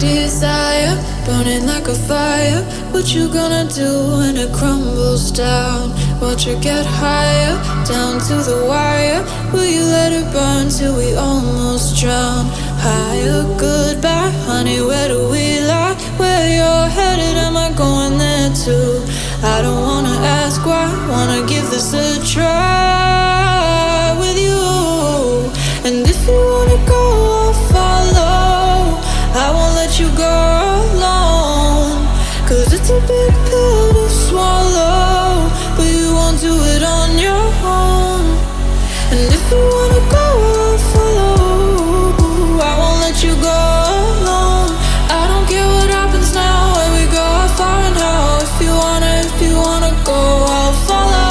desire, burning like a fire. What you gonna do when it crumbles down? Watch it get higher, down to the wire. Will you let it burn till we almost drown? Higher, goodbye, honey, where do we lie? Where you're headed, am I going there too? I don't wanna ask why, wanna give this a try with you. And if you wanna go, I'll follow. I won't let you go alone, 'cause it's a big pill to swallow, but you won't do it on your own. And if you wanna go, I'll follow. I won't let you go alone. I don't care what happens now, where we go, how far and how. If you wanna go, I'll follow.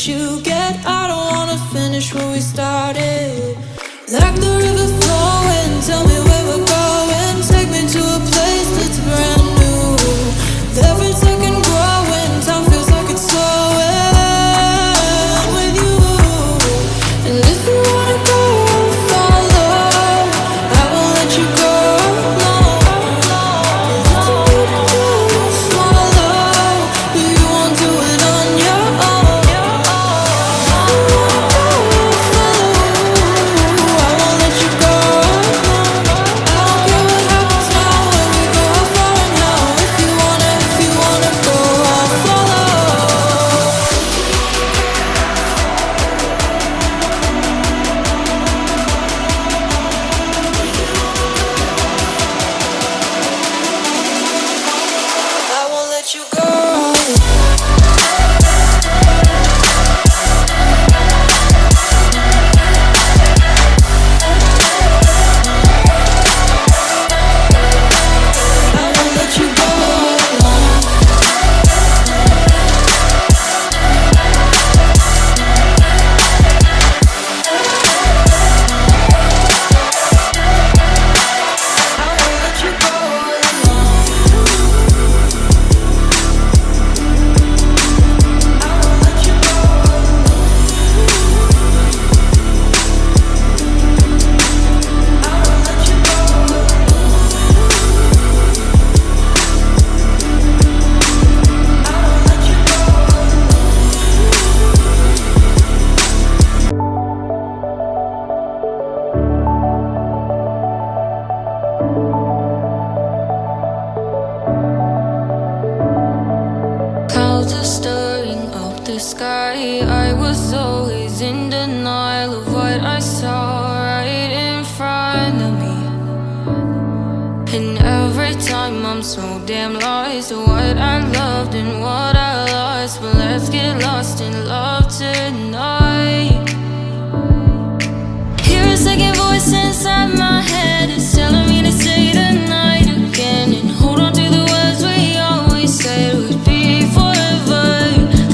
You get, I don't wanna finish where we started. Like the river flowing, tell me where we're going. Take me to a place that's brand new. Every second growing, time feels like it's slowing with you. And if you wanna go, I'll follow. I won't let you go alone. It's a big pill to swallow, but you won't do it on your own. I'm so damn lost to what I loved and what I lost. But let's get lost in love tonight. Hear a second voice inside my head, it's telling me to say tonight again, and hold on to the words we always said would be forever,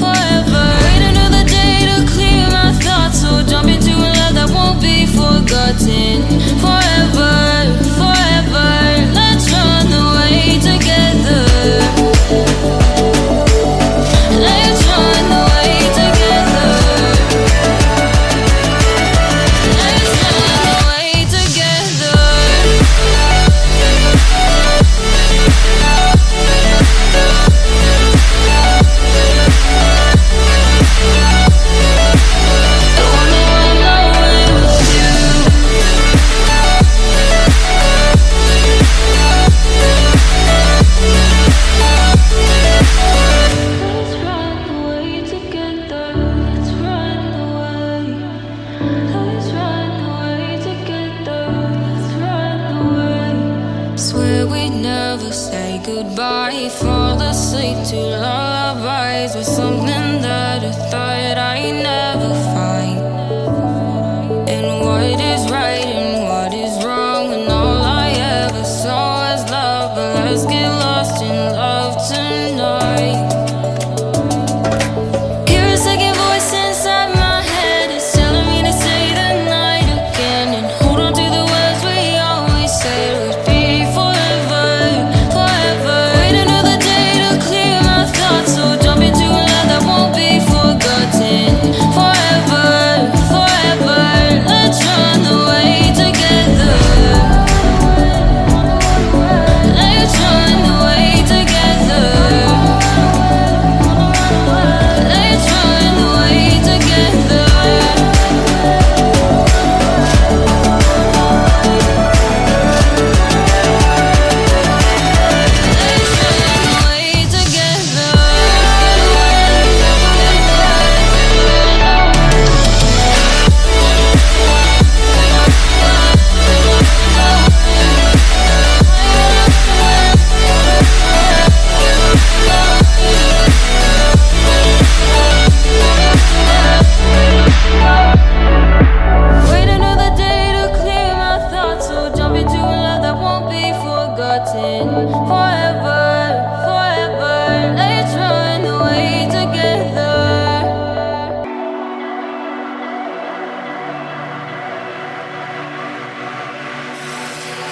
forever. Wait another day to clear my thoughts, so jump into a love that won't be forgotten. Forever, forever, let's run away goodbye. Fall asleep to lullabies with something that I thought I'd never find. And what is right and what is wrong, and all I ever saw was love. But let's get lost in love tonight. Hear a second voice inside my head, it's telling me to say the night again, and hold on to the words we always said would be forever, forever. Wait another day to clear my thoughts, so jump into a love that won't be forgotten. Forever, forever, let's run away together. Let's run away together. Let's run away together. Wait another day to clear my thoughts, so jump into a love that won't be forgotten. Forever, forever, let's run away together.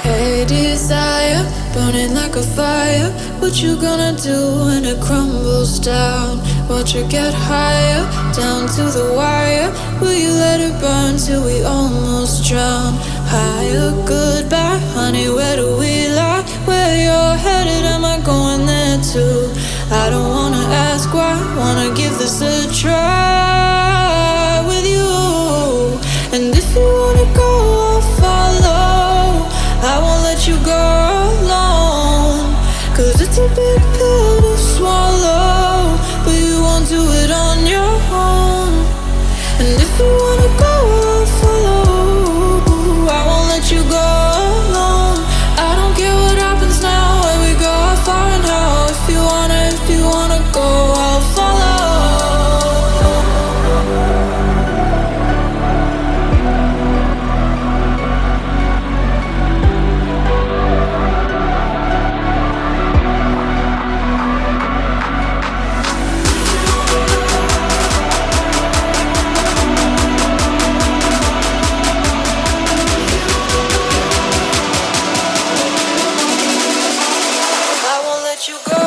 Hey desire, burning like a fire. What you gonna do when it crumbles down? Watch it get higher, down to the wire. Will you let it burn till we almost drown? Higher, goodbye, honey, where do we lie? Where you're headed, am I going there too? I don't wanna ask why, wanna give this a try with you. And if you wanna go, I'll follow. I won't let you go alone, 'cause it's a big pill to swallow, but you won't do it on your own. And if you wanna go, I'll follow. I won't let you go alone. I don't care what happens now, where we go, how far and how. If you wanna go, I'll follow. I won't let you go.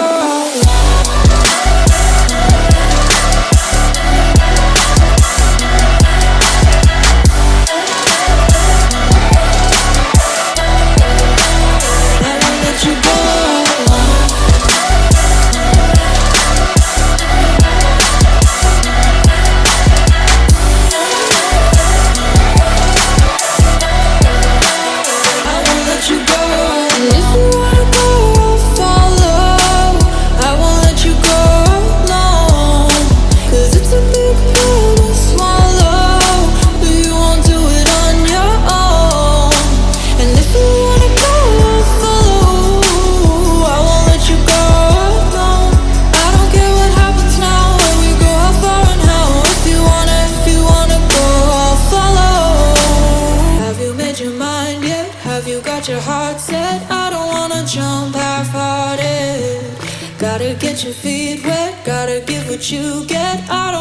I won't let you go. I won't let you go. And if you wanna go, I'll follow. I won't let you go alone, 'cause it's a big pill to swallow, but you won't do it on your own. And if you wanna go, I'll follow. I won't let you go alone. I don't care what happens now, where we go, how far and how. If you wanna go, I'll follow. Have you made your mind yet? Have you got your heart set? I don't wanna jump half-hearted. Gotta get your feet wet, gotta give what you get. I don't